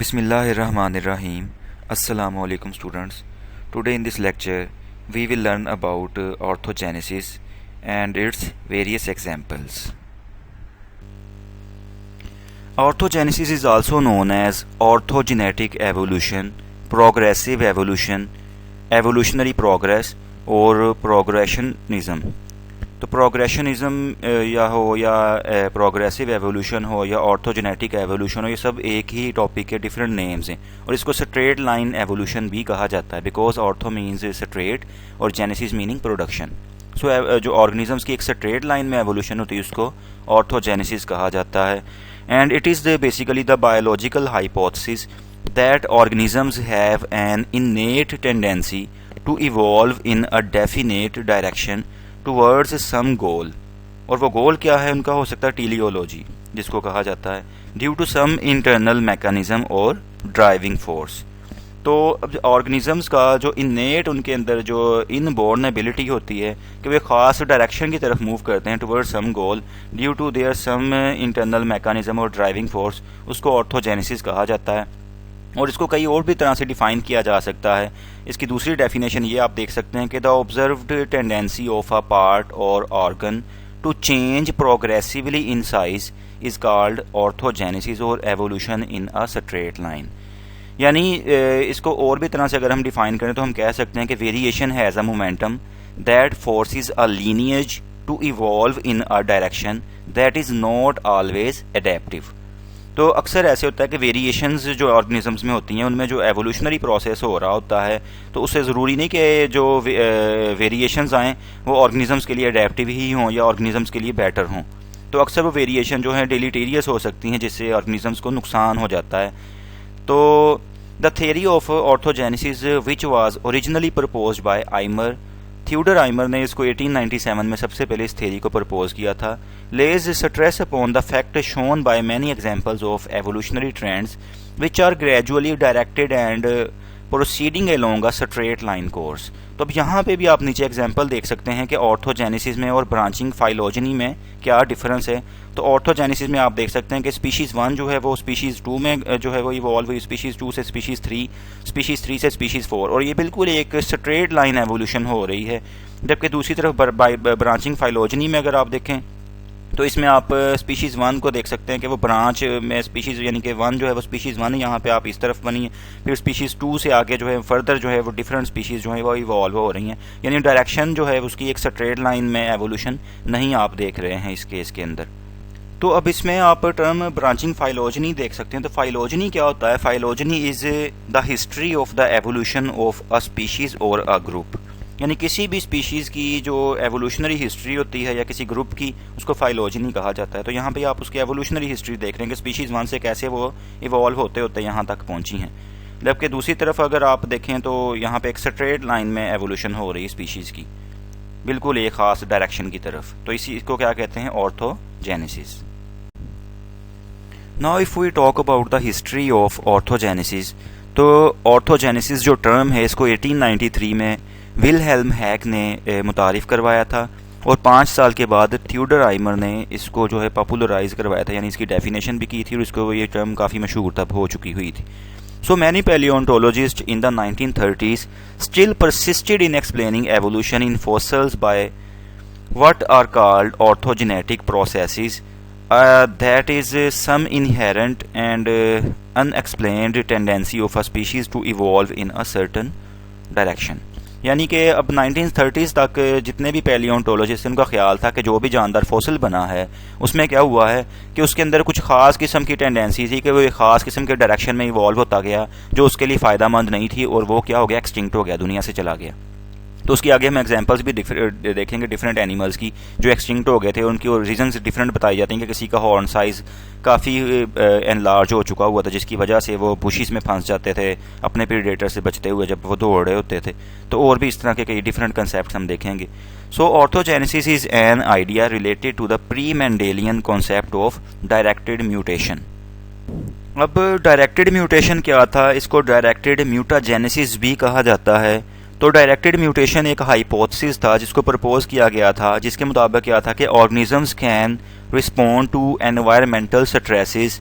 Bismillahirrahmanirrahim. Assalamu alaikum students. Today in this lecture we will learn about orthogenesis and its various examples. Orthogenesis is also known as orthogenetic evolution, progressive evolution, evolutionary progress और progressionism. तो प्रोग्रेशनिज्म या हो या progressive evolution हो या ऑर्थोजेनेटिक evolution हो, ये सब एक ही टॉपिक के डिफरेंट नेम्स हैं और इसको स्ट्रेट लाइन एवोल्यूशन भी कहा जाता है बिकॉज ऑर्थो मीन्स स्ट्रेट और जेनेसिस मीनिंग प्रोडक्शन. सो जो ऑर्गेनिजम्स की एक स्ट्रेट लाइन में एवोल्यूशन होती है उसको ऑर्थोजेनेसिस कहा जाता है. And it is basically the biological hypothesis that organisms have an innate tendency to evolve in a definite direction towards some goal. और वो गोल क्या है उनका, हो सकता है टीलियोलॉजी जिसको कहा जाता है, due to some internal mechanism और ड्राइविंग फोर्स. तो अब ऑर्गेनिजम्स का जो इनेट उनके अंदर जो इनबॉर्न एबिलिटी होती है कि वे ख़ास डायरेक्शन की तरफ मूव करते हैं towards some goal due to their some internal mechanism और ड्राइविंग फोर्स, उसको ऑर्थोजेनेसिस कहा जाता है. और इसको कई और भी तरह से डिफ़ाइन किया जा सकता है. इसकी दूसरी डेफिनेशन ये आप देख सकते हैं कि the observed tendency of a part or organ to change progressively in size is called orthogenesis or evolution in a straight line. यानी इसको और भी तरह से अगर हम डिफ़ाइन करें तो हम कह सकते हैं कि variation has a momentum that forces a lineage to evolve in a direction that is not always adaptive. तो अक्सर ऐसे होता है कि वेरिएशंस जो ऑर्गेनिजम्स में होती हैं उनमें जो एवोल्यूशनरी प्रोसेस हो रहा होता है तो उससे ज़रूरी नहीं कि जो वेरिएशंस आएँ वो ऑर्गेनिजम्स के लिए अडेप्टिव ही हों या ऑर्गेनिजम्स के लिए बेटर हों. तो अक्सर वो वेरिएशन जो है डिलीटेरियस हो सकती हैं जिससे ऑर्गेनिजम्स को नुकसान हो जाता है. तो the theory of orthogenesis which was originally proposed by Eimer, Theodor Eimer ने इसको 1897 में सबसे पहले इस थ्योरी को प्रपोज किया था, lays stress upon the fact shown by many examples of evolutionary trends which are gradually directed and proceeding along a straight line course. तो अब यहाँ पे भी आप नीचे एग्जांपल देख सकते हैं कि ऑर्थोजेनेसिस में और ब्रांचिंग फाइलोजनी में क्या डिफरेंस है. तो ऑर्थोजेनेसिस में आप देख सकते हैं कि स्पीशीज़ 1 जो है वो स्पीशीज़ 2 में जो है वो इवॉल्व हुई, स्पीशीज़ 2 से स्पीशीज़ 3, स्पीशीज़ 3 से स्पीशीज़ 4, और ये बिल्कुल एक स्ट्रेट लाइन एवोल्यूशन हो रही है. जबकि दूसरी तरफ ब्रांचिंग फाइलोजनी में अगर आप देखें तो इसमें आप स्पीशीज़ 1 को देख सकते हैं कि वो ब्रांच में स्पीशीज़ यानी कि 1 जो है वो स्पीशीज़ 1 यहाँ पे आप इस तरफ बनी है, फिर स्पीशीज़ 2 से आगे जो है फर्दर जो है वो डिफरेंट स्पीशीज़ जो है वो इवॉल्व हो रही हैं. यानी डायरेक्शन जो है उसकी एक स्ट्रेट लाइन में एवोल्यूशन नहीं आप देख रहे हैं इस केस के अंदर. तो अब इसमें आप टर्म ब्रांचिंग फाइलोजनी देख सकते हैं. तो फाइलोजनी क्या होता है? Phylogeny is the history of the evolution of a species और अ ग्रुप. यानी किसी भी स्पीशीज़ की जो एवोल्यूशनरी हिस्ट्री होती है या किसी ग्रुप की, उसको फाइलोजनी कहा जाता है. तो यहाँ पे आप उसकी एवोल्यूशनरी हिस्ट्री देख रहे हैं कि स्पीशीज़ 1 से कैसे वो इवॉल्व होते होते यहाँ तक पहुँची हैं. जबकि दूसरी तरफ अगर आप देखें तो यहाँ पे एक स्ट्रेट लाइन में एवोल्यूशन हो रही है स्पीशीज़ की, बिल्कुल एक ख़ास डायरेक्शन की तरफ. तो इसी इसको क्या कहते हैं? Orthogenesis. Now if we talk about the history of orthogenesis, तो ऑर्थोजेनेसिस जो टर्म है इसको 1893 में विलहेल्म हैक ने मुतारिफ़ करवाया था और 5 साल के बाद थियोडर आइमर ने इसको जो है पॉपुलराइज़ करवाया था, यानी इसकी डेफिनेशन भी की थी और इसको ये टर्म काफ़ी मशहूर तब हो चुकी हुई थी. So many palaeontologists in the 1930s still persisted in explaining evolution in fossils by what are called orthogenetic processes that is some inherent and unexplained tendency of a species to evolve in a certain direction. यानी कि अब 1930s तक जितने भी पैलियोंटोलॉजिस्ट उनका ख्याल था कि जो भी जानदार फॉसिल बना है उसमें क्या हुआ है कि उसके अंदर कुछ ख़ास किस्म की टेंडेंसी थी कि वो एक ख़ास किस्म के डायरेक्शन में इवॉल्व होता गया जो उसके लिए फ़ायदा मंद नहीं थी और वो क्या हो गया, एक्सटिंक्ट हो गया, दुनिया से चला गया. तो उसकी आगे हम एग्जांपल्स भी देखेंगे डिफरेंट एनिमल्स की जो एक्सटिंक्ट हो गए थे. उनकी रीजंस डिफरेंट बताई जाती हैं कि किसी का हॉर्न साइज़ काफ़ी एनलार्ज हो चुका हुआ था जिसकी वजह से वो बुशिस में फंस जाते थे अपने प्रीडेटर से बचते हुए जब वो दौड़ रहे होते थे. तो और भी इस तरह के कई डिफरेंट कंसेप्ट हम देखेंगे. So orthogenesis is an idea related to the pre Mendelian concept of directed mutation. अब डायरेक्टेड म्यूटेशन क्या था? इसको डायरेक्टेड म्यूटाजेनेसिस भी कहा जाता है. तो डायरेक्टेड म्यूटेशन एक हाइपोथेसिस था जिसको प्रपोज किया गया था, जिसके मुताबिक क्या था कि organisms can respond to environmental stresses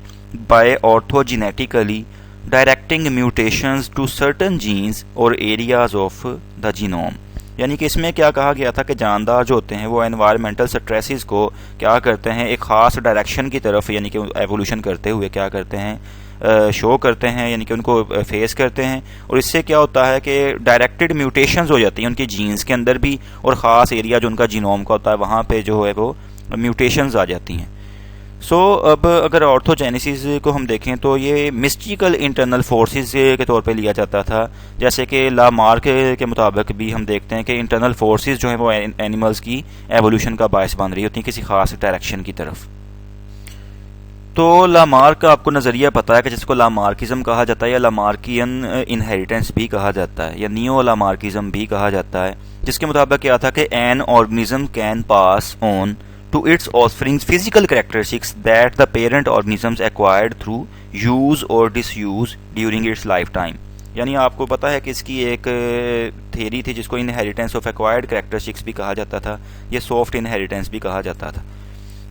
by orthogenetically directing mutations to certain genes or areas of the genome. यानी कि इसमें क्या कहा गया था कि जानदार जो होते हैं वो एनवायरमेंटल स्ट्रेसेस को क्या करते हैं, एक ख़ास डायरेक्शन की तरफ यानी कि एवोल्यूशन करते हुए क्या करते हैं, शो करते हैं, यानी कि उनको फेस करते हैं। और इससे क्या होता है कि डायरेक्टेड म्यूटेशंस हो जाती हैं उनकी जीन्स के अंदर भी, और ख़ास एरिया जो उनका जीनोम का होता है वहाँ पे जो है वो म्यूटेशंस आ जाती हैं। अब अगर ऑर्थोजेनेसिस को हम देखें तो ये मिस्टिकल इंटरनल फोर्सेस के तौर पे लिया जाता था। जैसे कि लामार्क के मुताबिक भी हम देखते हैं कि इंटरनल फोर्सेस जो है वो एनिमल्स की एवोल्यूशन का बायस बन रही होती हैं किसी खास डायरेक्शन की तरफ। तो लामार्क का आपको नज़रिया पता है कि जिसको लामार्किज्म कहा जाता है या लामार्कियन इनहेरिटेंस भी कहा जाता है या नियो लामार्किज्म भी कहा जाता है, जिसके मुताबिक क्या था कि an organism can pass on to its offspring's physical characteristics that the parent organisms acquired through use or disuse during its lifetime। यानी आपको पता है कि इसकी एक थेरी थी जिसको इनहेरिटेंस ऑफ एक्वायर्ड कैरेक्टरिस्टिक्स भी कहा जाता था, ये सॉफ्ट इनहेरिटेंस भी कहा जाता था।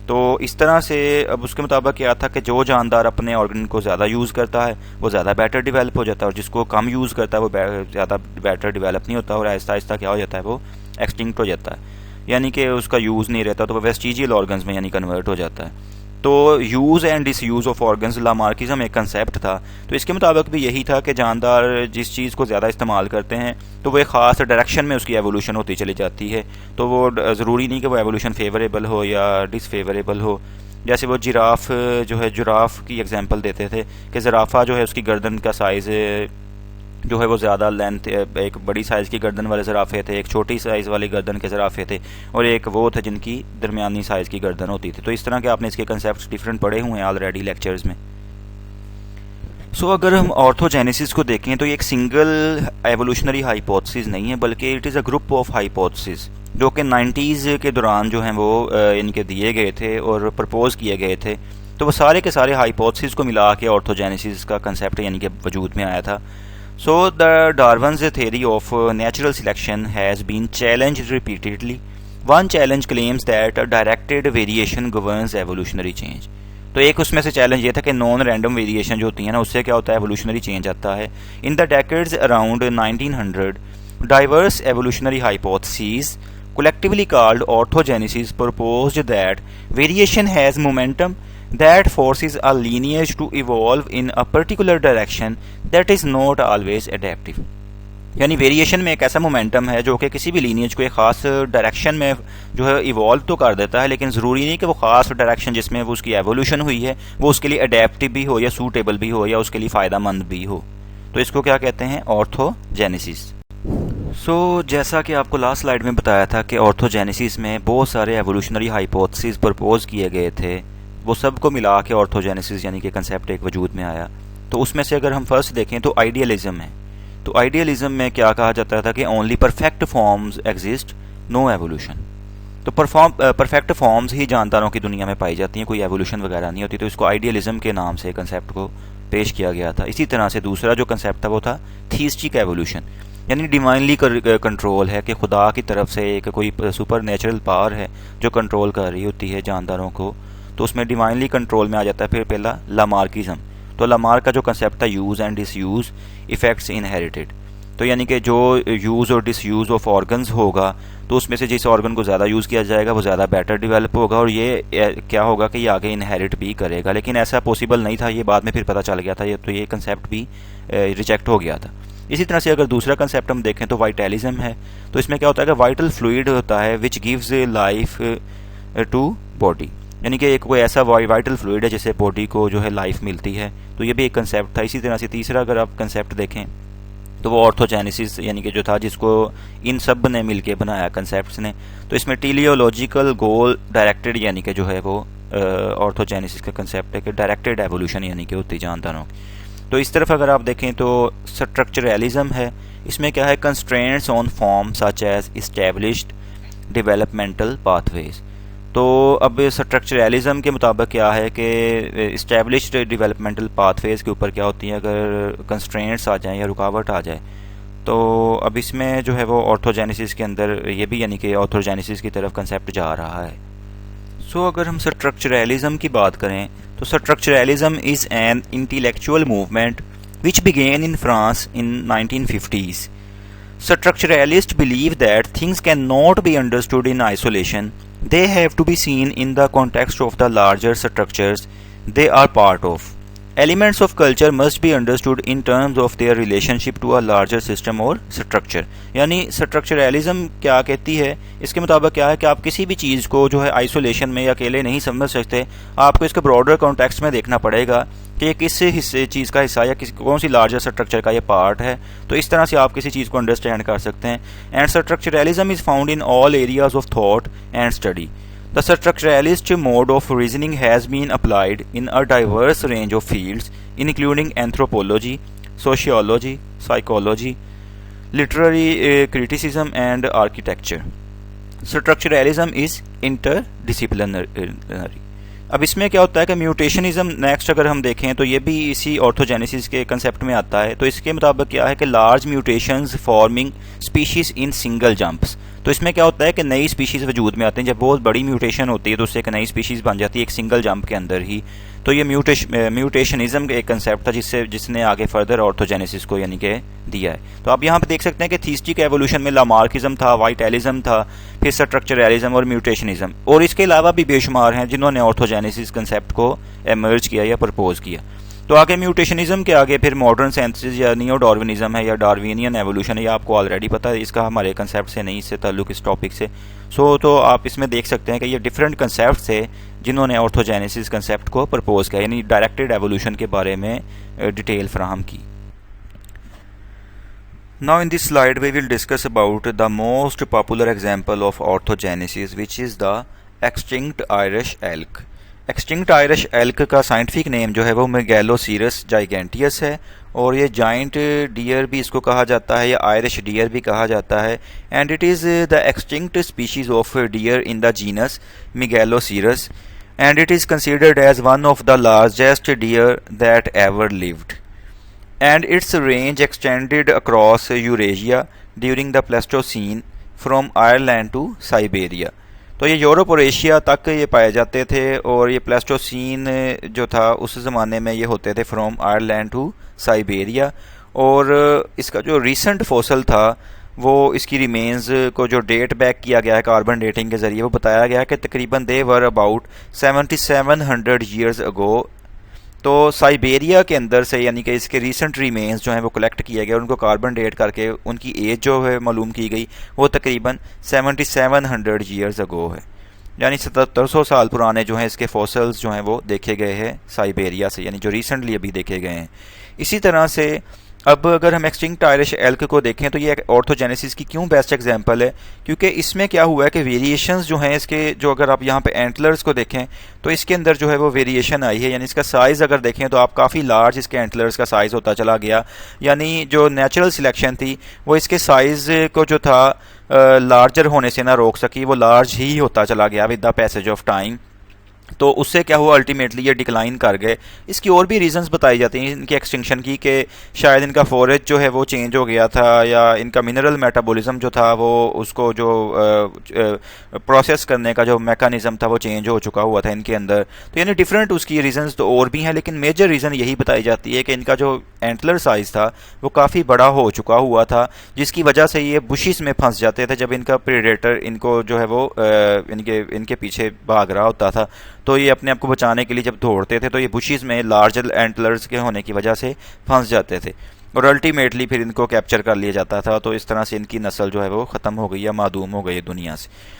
तो इस तरह से अब उसके मुताबिक क्या था कि जो जानदार अपने ऑर्गन को ज़्यादा यूज़ करता है वो ज़्यादा बेटर डेवलप हो जाता है, और जिसको कम यूज़ करता है वो ज़्यादा बेटर डेवलप नहीं होता, और आहिस्ता आहिस्ता क्या हो जाता है वो एक्सटिंक्ट हो जाता है, यानी कि उसका यूज़ नहीं रहता, तो वो वेस्टिजियल ऑर्गन्स में यानी कन्वर्ट हो जाता है। तो use and disuse of organs Lamarckism एक कंसेप्ट था। तो इसके मुताबिक भी यही था कि जानदार जिस चीज़ को ज़्यादा इस्तेमाल करते हैं तो वो एक ख़ास डायरेक्शन में उसकी एवोल्यूशन होती चली जाती है। तो वो ज़रूरी नहीं कि वो एवोल्यूशन फेवरेबल हो या डिसफेवरेबल हो। जैसे वो जिराफ जो है, जिराफ की एग्जांपल देते थे कि ज़राफ़ा जो है उसकी गर्दन का साइज़ जो है वो ज़्यादा लेंथ, एक बड़ी साइज़ की गर्दन वाले ज़राफ़े थे, एक छोटी साइज़ वाली गर्दन के ज़राफ़े थे, और एक वो थे जिनकी दरमियानी साइज़ की गर्दन होती थी। तो इस तरह के आपने इसके कंसेप्ट डिफरेंट पढ़े हुए हैं ऑलरेडी लेक्चर्स में। अगर हम ऑर्थोजेनेसिस को देखें तो ये एक सिंगल एवोल्यूशनरी हाइपोथेसिस नहीं है, बल्कि it is a group of hypothesis जो कि 90s के दौरान जो हैं वो इनके दिए गए थे और प्रपोज किए गए थे। तो वो सारे के सारे हाइपोथेसिस को मिला के ऑर्थोजेनेसिस का कंसेप्ट यानी कि वजूद में आया था। So the Darwin's theory of natural selection has been challenged repeatedly. One challenge claims that a directed variation governs evolutionary change. तो एक उसमें से चैलेंज ये था कि नॉन रैंडम वेरिएशन जो होती है ना उससे क्या होता है, एवोल्यूशनरी चेंज आता है। In the decades around 1900 diverse evolutionary hypotheses collectively called orthogenesis proposed that variation has momentum that forces a lineage to evolve in a particular direction that is not always adaptive। यानी variation में एक ऐसा momentum है जो कि किसी भी lineage को एक ख़ास डायरेक्शन में जो है इवॉल्व तो कर देता है, लेकिन ज़रूरी नहीं कि वो ख़ास डायरेक्शन जिसमें वो उसकी एवोल्यूशन हुई है वो उसके लिए अडेप्टिव भी हो या सूटेबल भी हो या उसके लिए फ़ायदा मंद भी हो। तो इसको क्या कहते हैं, ऑर्थोजेनेसिस। जैसा कि आपको लास्ट स्लाइड में बताया था कि ऑर्थोजेनेसिस में बहुत सारे एवोल्यूशनरी हाइपोथेसिस प्रपोज किए गए थे, वो सबको मिला के ऑर्थोजेनेसिस यानी कि कंसेप्ट एक वजूद में आया। तो उसमें से अगर हम फर्स्ट देखें तो आइडियलिज्म है। तो आइडियलिज्म में क्या कहा जाता था कि only perfect forms exist, no evolution. तो परफेक्ट फॉर्म्स ही जानदारों की दुनिया में पाई जाती हैं, कोई एवोल्यूशन वगैरह नहीं होती। तो इसको आइडियलिज्म के नाम से कंसेप्ट को पेश किया गया था। इसी तरह से दूसरा जो कंसेप्ट था वो था थीस्टिक एवोल्यूशन, यानी डिवाइनली कंट्रोल है कि खुदा की तरफ से एक कोई सुपर नेचुरल पावर है जो कंट्रोल कर रही होती है जानदारों को। तो उसमें डिवाइनली कंट्रोल में आ जाता है फिर पहला लामार्किज्म। तो लामार्क का जो कंसेप्ट था use and disuse effects inherited. तो यानी कि जो यूज़ और डिसयूज़ ऑफ ऑर्गन्स होगा तो उसमें से जिस ऑर्गन को ज़्यादा यूज़ किया जाएगा वो ज़्यादा बेटर डेवलप होगा, और ये क्या होगा कि ये आगे इनहेरिट भी करेगा। लेकिन ऐसा पॉसिबल नहीं था, ये बाद में फिर पता चल गया था, ये कंसेप्ट भी रिजेक्ट हो गया था। इसी तरह से अगर दूसरा कंसेप्ट हम देखें तो वाइटलिज्म है। तो इसमें क्या होता है कि वाइटल फ्लूइड होता है which gives life to body, यानी कि एक कोई ऐसा वाइटल फ्लूइड है जिससे बॉडी को जो है लाइफ मिलती है। तो ये भी एक कंसेप्ट था। इसी तरह से तीसरा अगर आप कंसेप्ट देखें तो वो ऑर्थोजेनेसिस यानी कि जो था जिसको इन सब ने मिलके बनाया कंसेप्ट्स ने। तो इसमें टेलियोलॉजिकल गोल डायरेक्टेड यानी कि जो है वो ऑर्थोजेनेसिस का कंसेप्ट है कि डायरेक्टेड एवोल्यूशन यानी कि होती जानदारों। तो इस तरफ अगर आप देखें तो स्ट्रक्चरलिज्म है। इसमें क्या है, constraints on form such as established developmental pathways. तो अब स्ट्रक्चरलिज्म के मुताबिक क्या है कि इस्टेब्लिश्ड डेवलपमेंटल पाथवेज के ऊपर क्या होती है, अगर कंस्ट्रेंट्स आ जाएं या रुकावट आ जाए तो अब इसमें जो है वो ऑर्थोजेनेसिस के अंदर ये भी यानी कि ऑर्थोजेनेसिस की तरफ कंसेप्ट जा रहा है। अगर हम स्ट्रक्चरलिज्म की बात करें तो structuralism is an intellectual movement which began in France in 1950s. Structuralists believe that things cannot be understood in isolation. They have to be seen in the context of the larger structures they are part of. Elements of culture must be understood in terms of their relationship to a larger system or structure. यानी structuralism क्या कहती है, इसके मुताबिक क्या है कि आप किसी भी चीज़ को जो है आइसोलेशन में या अकेले नहीं समझ सकते, आपको इसके ब्रॉडर कॉन्टेक्स्ट में देखना पड़ेगा कि ये किस हिस्से चीज़ का हिस्सा या किसी कौन सी लार्जर स्ट्रक्चर का ये पार्ट है. तो इस तरह से आप किसी चीज़ को अंडरस्टैंड कर सकते हैं. And structuralism is found in all areas of thought and study. The structuralist mode of reasoning has been applied in a diverse range of fields, including anthropology, sociology, psychology, literary criticism, and architecture. Structuralism is interdisciplinary. अब इसमें क्या होता है कि म्यूटेशनिज्म next अगर हम देखें तो ये भी इसी ऑर्थोजेनेसिस के कंसेप्ट में आता है. तो इसके मुताबिक क्या है कि large mutations forming species in single jumps. तो इसमें क्या होता है कि नई स्पीशीज़ वजूद में आते हैं. जब बहुत बड़ी म्यूटेशन होती है तो उससे एक नई स्पीशीज़ बन जाती है एक सिंगल जंप के अंदर ही. तो ये म्यूटेशनिज्म का एक कंसेप्ट था जिसने आगे फर्दर ऑर्थोजेनेसिस को यानी कि दिया है. तो आप यहाँ पे देख सकते हैं कि थीस्टिक एवोल्यूशन में लामार्किज्म था, वाइटलिज्म था, फिर स्ट्रक्चरलिज्म और म्यूटेशनिज्म, और इसके अलावा भी बेशुमार हैं जिन्होंने ऑर्थोजेनेसिस कंसेप्ट को एमर्ज किया या प्रपोज किया. तो आगे म्यूटेशनिज्म के आगे फिर मॉडर्न सेंसिस या नियो डार्विनिज्म है या डार्विनियन एवोल्यूशन है. ये आपको ऑलरेडी पता है, इसका हमारे कंसेप्ट से नहीं, इससे ताल्लुक इस टॉपिक से. तो आप इसमें देख सकते हैं कि ये डिफरेंट कंसेप्ट थे जिन्होंने ऑर्थोजेनेसिस कंसेप्ट को प्रपोज किया, यानी डायरेक्टेड एवोल्यूशन के बारे में डिटेल फराहम की. Now in this slide we will discuss about the most popular example of orthogenesis, which is the extinct Irish elk. Extinct Irish elk का साइंटिफिक नेम जो है वो मेगैलोसीरस जाइगेंटियस है, और ये जाइंट डियर भी इसको कहा जाता है या आयरिश डियर भी कहा जाता है. And it is the extinct species of deer in the genus Megaloceros, and it is considered as one of the largest deer that ever lived. And its range extended across Eurasia during the Pleistocene from Ireland to Siberia. तो ये Europe और Asia तक ये पाए जाते थे, और ये प्लेस्टोसीन जो था उस ज़माने में ये होते थे फ्रॉम आयरलैंड टू साइबेरिया. और इसका जो रीसेंट फॉसल था वो इसकी रिमेन्स को जो डेट बैक किया गया है कार्बन डेटिंग के ज़रिए, वो बताया गया कि तकरीबन दे वर अबाउट 7700 ईयर्स अगो. तो साइबेरिया के अंदर से यानी कि इसके रीसेंट रिमेन्स जो हैं वो कलेक्ट किए गए, उनको कार्बन डेट करके उनकी एज जो है मालूम की गई, वो तकरीबन 7700 ईयर्स अगो है. यानी 7700 साल पुराने जो हैं इसके फॉसल्स जो हैं वो देखे गए हैं साइबेरिया से, यानी जो रिसेंटली अभी देखे गए हैं. इसी तरह से अब अगर हम एक्सटिंक्ट आयरिश एल्क को देखें तो ये ऑर्थोजेनेसिस की क्यों बेस्ट एग्जांपल है, क्योंकि इसमें क्या हुआ है कि वेरिएशंस जो हैं इसके, जो अगर आप यहाँ पे एंटलर्स को देखें तो इसके अंदर जो है वो वेरिएशन आई है. यानी इसका साइज़ अगर देखें तो आप काफ़ी लार्ज इसके एंटलर्स का साइज़ होता चला गया. यानी जो नेचुरल सिलेक्शन थी वो इसके साइज़ को जो था लार्जर होने से ना रोक सकी, वो लार्ज ही होता चला गया with the passage of time. तो उससे क्या हुआ, अल्टीमेटली ये डिक्लाइन कर गए. इसकी और भी रीजंस बताई जाती हैं इनके एक्सटिंक्शन की, कि शायद इनका फॉरेज जो है वो चेंज हो गया था, या इनका मिनरल मेटाबॉलिज्म जो था वो उसको जो प्रोसेस करने का जो मैकेनिज्म था वो चेंज हो चुका हुआ था इनके अंदर. तो यानी डिफरेंट उसकी रीजंस तो और भी हैं, लेकिन मेजर रीज़न यही बताई जाती है कि इनका जो एंटलर साइज़ था वो काफ़ी बड़ा हो चुका हुआ था, जिसकी वजह से ये बुशिस में फंस जाते थे जब इनका प्रेडेटर इनको जो है वो इनके पीछे भाग रहा होता था. तो ये अपने आप को बचाने के लिए जब दौड़ते थे तो ये बुशिस में लार्जर एंटलर्स के होने की वजह से फंस जाते थे, और अल्टीमेटली फिर इनको कैप्चर कर लिया जाता था. तो इस तरह से इनकी नस्ल जो है वो ख़त्म हो गई या मादूम हो गई दुनिया से.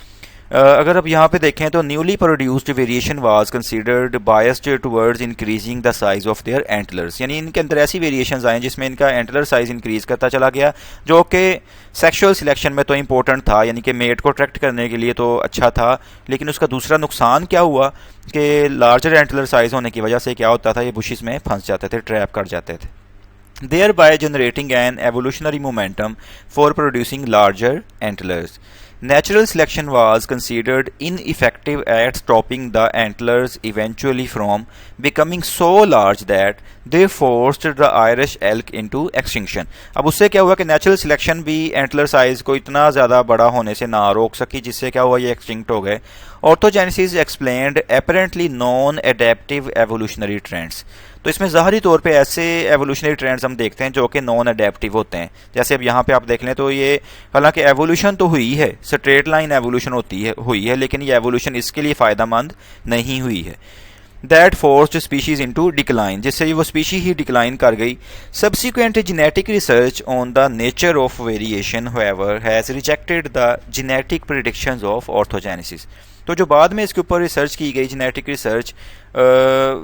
अगर अब यहाँ पे देखें तो newly produced variation was considered biased towards increasing the size of their antlers. यानी इनके अंदर ऐसी वेरिएशंस आए जिसमें इनका एंटलर साइज इंक्रीज करता चला गया, जो कि सेक्सुअल सिलेक्शन में तो इंपॉर्टेंट था, यानी कि मेट को अट्रैक्ट करने के लिए तो अच्छा था, लेकिन उसका दूसरा नुकसान क्या हुआ कि लार्जर एंटलर साइज होने की वजह से क्या होता था, ये बुशिस में फंस जाते थे, ट्रैप कर जाते थे, thereby generating an evolutionary momentum for producing larger antlers. Natural selection was considered ineffective at stopping the antlers eventually from becoming so large that they forced the Irish elk into extinction. अब उससे क्या हुआ कि natural selection भी antler size को इतना ज़्यादा बड़ा होने से ना रोक सकी, जिससे क्या हुआ ये एक्सटिंक्ट हो गए. Orthogenesis explained apparently non-adaptive evolutionary trends. तो इसमें ज़ाहरी तौर पे ऐसे एवोल्यूशनरी ट्रेंड्स हम देखते हैं जो कि नॉन अडेप्टिव होते हैं। जैसे अब यहाँ पे आप देख लें तो ये, हालांकि एवोल्यूशन तो हुई है, स्ट्रेट लाइन एवोल्यूशन हुई है, लेकिन ये एवोल्यूशन इसके लिए फ़ायदेमंद नहीं हुई है। That forced species into decline, जिससे वो स्पीशी ही डिक्लाइन कर गई। Subsequent genetic research on the nature of variation however has rejected the genetic predictions of orthogenesis. तो जो बाद में इसके ऊपर रिसर्च की गई, जेनेटिक रिसर्च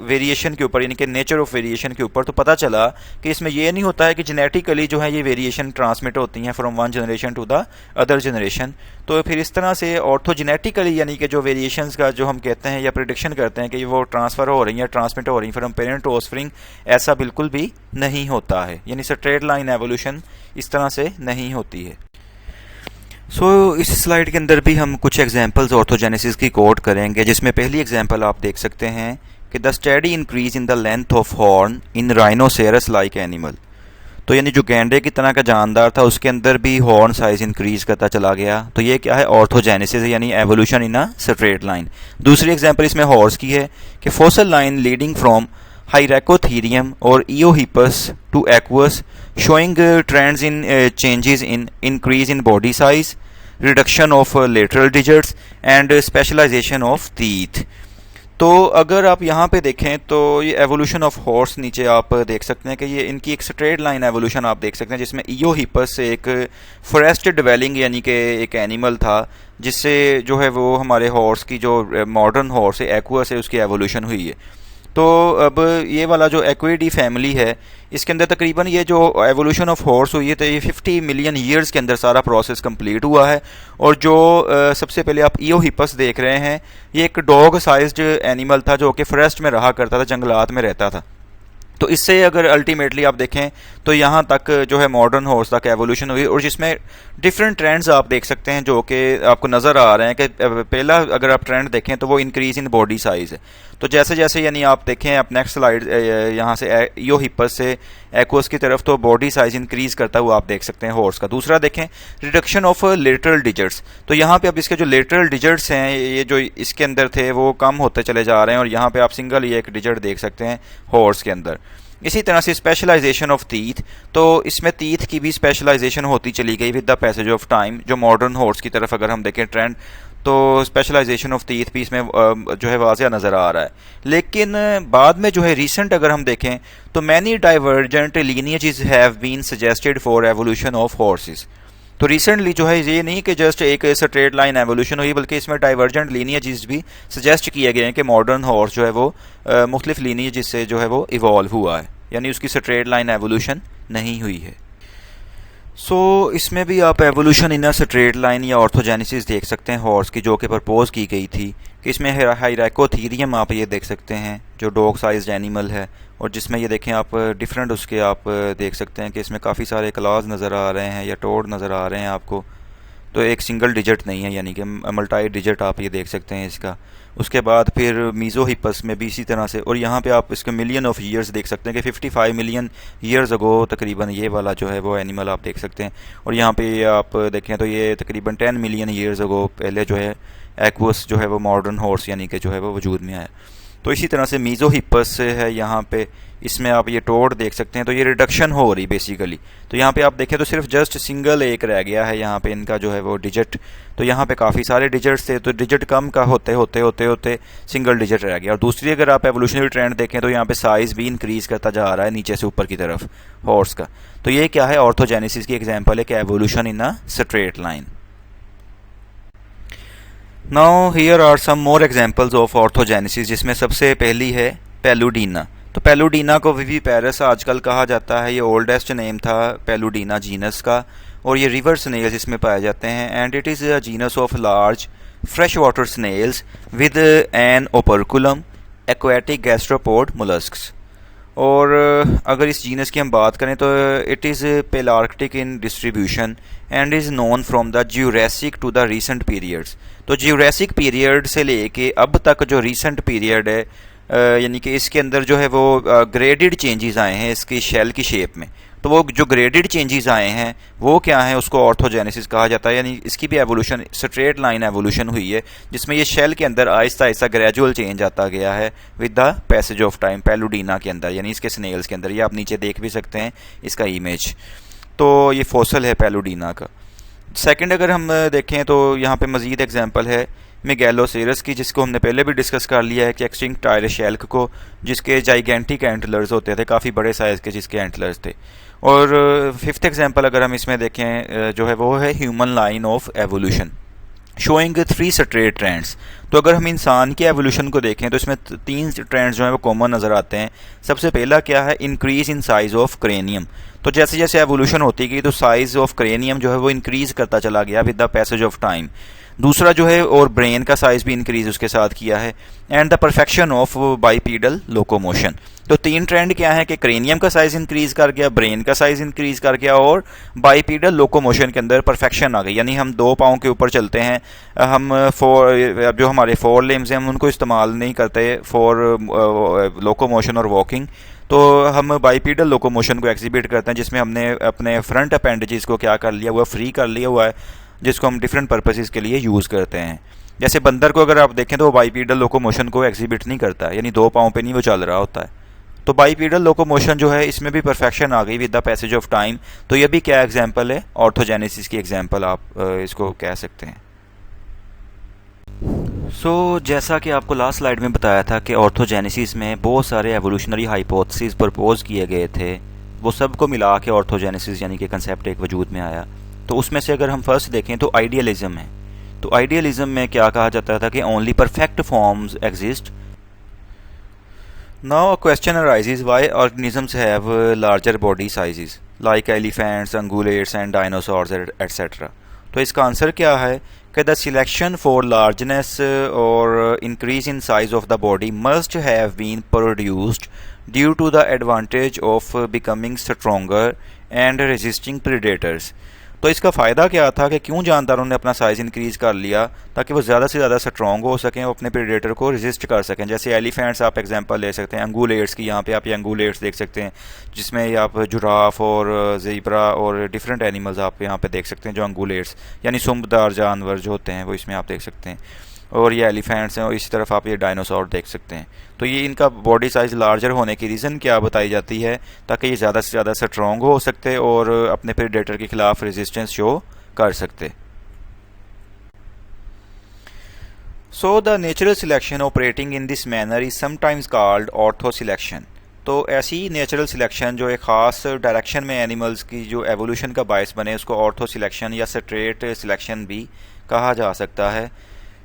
वेरिएशन के ऊपर, यानी कि नेचर ऑफ वेरिएशन के ऊपर, तो पता चला कि इसमें ये नहीं होता है कि जेनेटिकली जो है ये वेरिएशन ट्रांसमिट होती हैं from one generation to the other generation. तो फिर इस तरह से ऑर्थोजेनेटिकली, यानी कि जो वेरिएशंस का जो हम कहते हैं या प्रिडिक्शन करते हैं कि वो ट्रांसफ़र हो रही हैं, ट्रांसमिट हो रही हैं फ्रॉम पेरेंट टू ऑफस्प्रिंग, ऐसा बिल्कुल भी नहीं होता है। यानी स्ट्रेट लाइन एवोल्यूशन इस तरह से नहीं होती है। इस स्लाइड के अंदर भी हम कुछ एग्जांपल्स ऑर्थोजेनेसिस की कोट करेंगे, जिसमें पहली एग्जांपल आप देख सकते हैं कि the steady increase in the length of horn in rhinoceros like animal. तो यानी जो गैंडे की तरह का जानदार था उसके अंदर भी हॉर्न साइज इंक्रीज करता चला गया। तो ये क्या है? ऑर्थोजेनेसिस, यानी evolution in a straight line. दूसरी एग्जांपल इसमें हॉर्स की है कि fossil line leading from Hyracotherium or Eohippus to Aquus, showing trends in changes in increase in body size, reduction of lateral digits and specialization of teeth. तो अगर आप यहाँ पे देखें तो ये एवोल्यूशन ऑफ हॉर्स नीचे आप देख सकते हैं कि ये इनकी एक स्ट्रेट लाइन एवोल्यूशन आप देख सकते हैं, जिसमें ईओहिपस से एक फॉरेस्ट डिवेलिंग यानी कि एक एनिमल था, जिससे जो है वो हमारे हॉर्स की जो मॉडर्न हॉर्स है एक्वस है उसकी एवोल्यूशन हुई है। तो अब ये वाला जो एक्विडी फैमिली है, इसके अंदर तकरीबन ये जो एवोल्यूशन ऑफ हॉर्स हुई है तो ये 50 मिलियन ईयर्स के अंदर सारा प्रोसेस कंप्लीट हुआ है। और जो सबसे पहले आप ईओहिपस देख रहे हैं, ये एक डॉग साइज्ड एनिमल था जो कि फॉरेस्ट में रहा करता था, जंगलात में रहता था। तो इससे अगर अल्टीमेटली आप देखें तो यहाँ तक जो है मॉडर्न हॉर्स तक एवोल्यूशन हुई, और जिसमें डिफरेंट ट्रेंड्स आप देख सकते हैं जो कि आपको नज़र आ रहे हैं कि पहला अगर आप ट्रेंड देखें तो वो इंक्रीज इन बॉडी साइज़ है। तो जैसे जैसे यानी आप देखें आप नेक्स्ट स्लाइड यहाँ से ईओहिपस से एक्वस की तरफ, तो बॉडी साइज इंक्रीज करता हुआ आप देख सकते हैं हॉर्स का। दूसरा देखें रिडक्शन ऑफ लेटरल डिजिट्स, तो यहाँ पे अब इसके जो लेटरल डिजिट्स हैं ये जो इसके अंदर थे वो कम होते चले जा रहे हैं, और यहाँ पे आप सिंगल ये एक डिजिट देख सकते हैं हॉर्स के अंदर। इसी तरह से स्पेशलाइजेशन ऑफ टीथ, तो इसमें टीथ की भी स्पेशलाइजेशन होती चली गई with the passage of time. जो मॉडर्न हॉर्स की तरफ अगर हम देखें ट्रेंड, तो स्पेशलाइजेशन ऑफ टीथ भी इसमें जो है वाज़िया नज़र आ रहा है। लेकिन बाद में जो है रिसेंट अगर हम देखें तो many divergent lineages have been suggested for evolution of horses. तो रिसेंटली जो है ये नहीं कि जस्ट एक स्ट्रेट लाइन एवोल्यूशन हुई, बल्कि इसमें डाइवर्जेंट लीनिएजेस भी सजेस्ट किए गए हैं कि मॉडर्न हॉर्स जो है वो मुख्तलिफ लीनिएजेस से जो है वो इवॉल्व हुआ है, यानी उसकी स्ट्रेट लाइन एवोल्यूशन नहीं हुई है। इसमें भी आप evolution in a straight line या ऑर्थोजेनेसिस देख सकते हैं हॉर्स की, जो कि प्रपोज की गई थी कि इसमें हाइराकोथीरियम आप ये देख सकते हैं जो डॉग साइज्ड एनिमल है, और जिसमें ये देखें आप डिफरेंट उसके आप देख सकते हैं कि इसमें काफ़ी सारे क्लास नज़र आ रहे हैं या टोड नज़र आ रहे हैं आपको। तो एक सिंगल डिजिट नहीं है, यानी कि मल्टी डिजिट आप ये देख सकते हैं इसका। उसके बाद फिर मीज़ोहिपस में भी इसी तरह से, और यहाँ पे आप इसके मिलियन ऑफ ईयर्स देख सकते हैं कि 55 मिलियन ईयर्स अगो तकरीबन ये वाला जो है वो एनिमल आप देख सकते हैं। और यहाँ पे आप देखें तो ये तकरीबन 10 मिलियन ईयर्स अगो पहले जो है एक्वस जो है वो मॉडर्न हॉर्स यानी कि जो है वो वजूद में आया। तो इसी तरह से मीज़ोहिपस है यहाँ पे, इसमें आप ये टोड देख सकते हैं। तो ये रिडक्शन हो रही बेसिकली। तो यहाँ पे आप देखें तो सिर्फ जस्ट सिंगल एक रह गया है यहाँ पे इनका जो है वो डिजिट। तो यहाँ पे काफ़ी सारे डिजिट्स थे, तो डिजिट कम का होते होते होते होते सिंगल डिजिट रह गया। और दूसरी अगर आप एवोल्यूशनरी ट्रेंड देखें तो यहाँ पे साइज़ भी इंक्रीज़ करता जा रहा है नीचे से ऊपर की तरफ हॉर्स का। तो ये क्या है? ऑर्थोजेनेसिस की एग्जाम्पल है कि evolution in a straight line. Now here are some more examples of orthogenesis, जिसमें सबसे पहली है पेलुडीना। तो पेलुडीना को विविपेरस आजकल कहा जाता है, ये ओल्डेस्ट नेम था पेलुडीना जीनस का, और ये रिवर स्नेल्स इसमें पाए जाते हैं। And it is a genus of large fresh water snails with an operculum aquatic gastropod molluscs. और अगर इस जीनस की हम बात करें तो it is Palearctic in distribution and is known from the Jurassic to the recent periods. तो Jurassic period से लेके अब तक जो रीसेंट पीरियड है यानी कि इसके अंदर जो है वो ग्रेडेड चेंजेस आए हैं इसकी शेल की शेप में। तो वो जो ग्रेडेड चेंजेस आए हैं वो क्या है, उसको ऑर्थोजेनेसिस कहा जाता है। यानी इसकी भी एवोल्यूशन स्ट्रेट लाइन एवोल्यूशन हुई है, जिसमें ये शेल के अंदर आहिस्ता आहिस्ता ग्रेजुअल चेंज आता गया है with the passage of time Paludina के अंदर, यानी इसके स्नेल्स के अंदर। ये आप नीचे देख भी सकते हैं इसका इमेज। तो ये फॉसल है पैलुडीना का। सेकंड अगर हम देखें तो यहाँ पे मजीद एग्जांपल है मेगैलोसेरस की, जिसको हमने पहले भी डिस्कस कर लिया है कि एक्सटिंक्ट टायरेशेल्क को, जिसके जाइगेंटिक एंटलर्स होते थे, काफ़ी बड़े साइज़ के जिसके एंटलर्स थे। और फिफ्थ एग्जांपल अगर हम इसमें देखें जो है वो है human line of evolution showing 3 straight trends. तो अगर हम इंसान के एवोल्यूशन को देखें तो इसमें 3 ट्रेंड्स जो हैं वो कॉमन नज़र आते हैं। सबसे पहला क्या है, increase in size of cranium. तो जैसे जैसे एवोल्यूशन होती गई तो साइज ऑफ क्रेनियम जो है वो इंक्रीज करता चला गया with the passage of time. दूसरा जो है, और ब्रेन का साइज भी इंक्रीज उसके साथ किया है। And the perfection of bipedal locomotion. तो 3 ट्रेंड क्या है कि क्रेनियम का साइज इंक्रीज कर गया, ब्रेन का साइज इंक्रीज कर गया, और बाइपीडल लोकोमोशन के अंदर परफेक्शन आ गई। यानी हम 2 पाँव के ऊपर चलते हैं, हम जो हमारे 4 लिम्स हैं हम उनको इस्तेमाल नहीं करते फॉर लोकोमोशन और वॉकिंग। तो हम बाइपीडल लोकोमोशन को एग्जिबिट करते हैं, जिसमें हमने अपने फ्रंट अपेंडेजेस को क्या कर लिया हुआ, फ्री कर लिया हुआ है, जिसको हम डिफरेंट पर्पसेस के लिए यूज़ करते हैं। जैसे बंदर को अगर आप देखें तो वो बाइपीडल लोकोमोशन को एग्जिबिट नहीं करता है, यानी 2 पाँव पे नहीं वो चल रहा होता है। तो बाइपीडल लोकोमोशन जो है इसमें भी परफेक्शन आ गई with the passage of time. तो ये भी क्या एग्जांपल है, ऑर्थोजेनेसिस की एग्जांपल आप इसको कह सकते हैं। जैसा कि आपको लास्ट स्लाइड में बताया था कि ऑर्थोजेनेसिस में बहुत सारे एवोल्यूशनरी हाइपोथेसिस प्रपोज किए गए थे, वो सबको मिला के ऑर्थोजेनेसिस यानी कि कंसेप्ट एक वजूद में आया। तो उसमें से अगर हम फर्स्ट देखें तो आइडियलिज्म है। तो आइडियलिज्म में क्या कहा जाता था कि only perfect forms exist. Now a question arises why organisms have larger body sizes like elephants, ungulates and dinosaurs etcetera. तो इसका आंसर क्या है कि द सिलेक्शन फॉर लार्जनेस और increase in size of the body must have been produced due to the advantage of becoming stronger and resisting predators. तो इसका फ़ायदा क्या था कि क्यों जानदारों ने अपना साइज़ इंक्रीज़ कर लिया, ताकि वो ज़्यादा से ज़्यादा स्ट्रॉन्ग हो सकें और अपने प्रेडेटर को रेजिस्ट कर सकें। जैसे एलिफेंट्स आप एग्जांपल ले सकते हैं, अंगुलेट्स की, यहाँ पे आप ये अंगुलेट्स देख सकते हैं, जिसमें आप जुराफ और ज़ेब्रा और डिफरेंट एनिमल्स आप यहाँ पे देख सकते हैं जो अंगुलेट्स यानी सुम्बदार जानवर जो होते हैं वो इसमें आप देख सकते हैं। और ये एलिफेंट्स हैं, और इसी तरफ आप ये डायनासोर देख सकते हैं। तो ये इनका बॉडी साइज़ लार्जर होने की रीज़न क्या बताई जाती है, ताकि ये ज़्यादा से ज़्यादा स्ट्रॉन्ग हो सकते और अपने प्रेडेटर के खिलाफ रेजिस्टेंस शो कर सकते। So the natural selection operating in this manner is sometimes called ortho selection. तो ऐसी नेचुरल सिलेक्शन जो एक ख़ास डायरेक्शन में एनिमल्स की जो एवोल्यूशन का बायस बने, उसको ऑर्थो सिलेक्शन या स्ट्रेट सिलेक्शन भी कहा जा सकता है।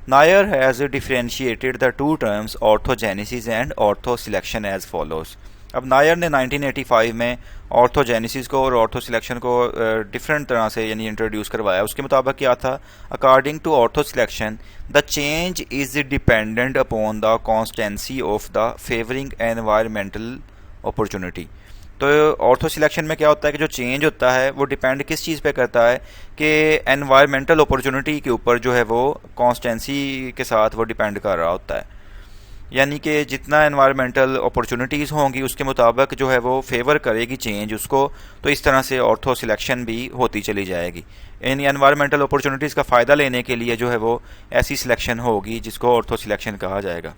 Nair has differentiated the two terms orthogenesis and orthoselection as follows। अब नायर ने 1985 में ऑर्थोजेनेसिस को और ऑर्थोसिलेक्शन को डिफरेंट तरह से यानी इंट्रोड्यूस करवाया। उसके मुताबिक क्या था, according to orthoselection the change is dependent upon the constancy of the favouring environmental opportunity. तो ऑर्थो सिलेक्शन में क्या होता है कि जो चेंज होता है वो डिपेंड किस चीज़ पे करता है कि एनवायरमेंटल अपॉर्चुनिटी के ऊपर जो है वो कॉन्स्टेंसी के साथ वो डिपेंड कर रहा होता है। यानी कि जितना एनवायरमेंटल अपॉर्चुनिटीज़ होंगी उसके मुताबिक जो है वो फेवर करेगी चेंज उसको, तो इस तरह से ऑर्थो सिलेक्शन भी होती चली जाएगी। इन एनवायरमेंटल अपॉर्चुनिटीज़ का फ़ायदा लेने के लिए जो है वो ऐसी सिलेक्शन होगी जिसको ऑर्थो सिलेक्शन कहा जाएगा।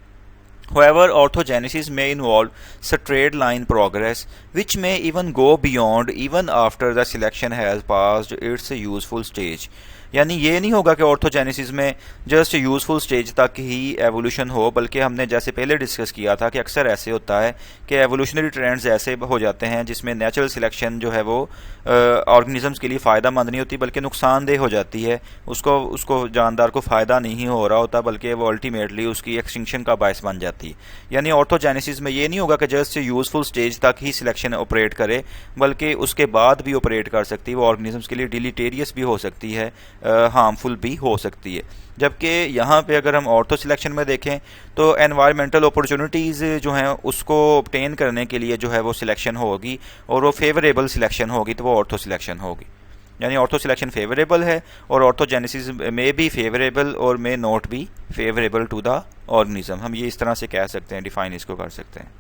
However, orthogenesis may involve straight line progress, which may even go beyond even after the selection has passed its useful stage। यानी ये नहीं होगा कि ऑर्थोजेनेसिस में जस्ट यूज़फुल स्टेज तक ही एवोल्यूशन हो, बल्कि हमने जैसे पहले डिस्कस किया था कि अक्सर ऐसे होता है कि एवोल्यूशनरी ट्रेंड्स ऐसे हो जाते हैं जिसमें नेचुरल सिलेक्शन जो है वो ऑर्गेनिजम्स के लिए फ़ायदा मंद नहीं होती बल्कि नुकसानदेह हो जाती है। उसको जानदार को फ़ायदा नहीं हो रहा होता बल्कि वो अल्टीमेटली उसकी एक्सटिंक्शन का बायस बन जाती है। यानी ऑर्थोजेनेसिस में ये नहीं होगा कि जस्ट यूज़फुल स्टेज तक ही सिलेक्शन ऑपरेट करे, बल्कि उसके बाद भी ऑपरेट कर सकती है। वो ऑर्गेनिजम्स के लिए डिलीटेरियस भी हो सकती है, हार्मफुल भी हो सकती है। जबकि यहाँ पे अगर हम ऑर्थो सिलेक्शन में देखें तो एनवायरमेंटल अपॉर्चुनिटीज़ जो हैं उसको ऑब्टेन करने के लिए जो है वो सिलेक्शन होगी और वो फेवरेबल सिलेक्शन होगी, तो वो ऑर्थो सिलेक्शन होगी। यानी ऑर्थो सिलेक्शन फेवरेबल है और ऑर्थोजेनेसिस में भी फेवरेबल और may not be favourable to the organism. हम ये इस तरह से कह सकते हैं, डिफाइन इसको कर सकते हैं।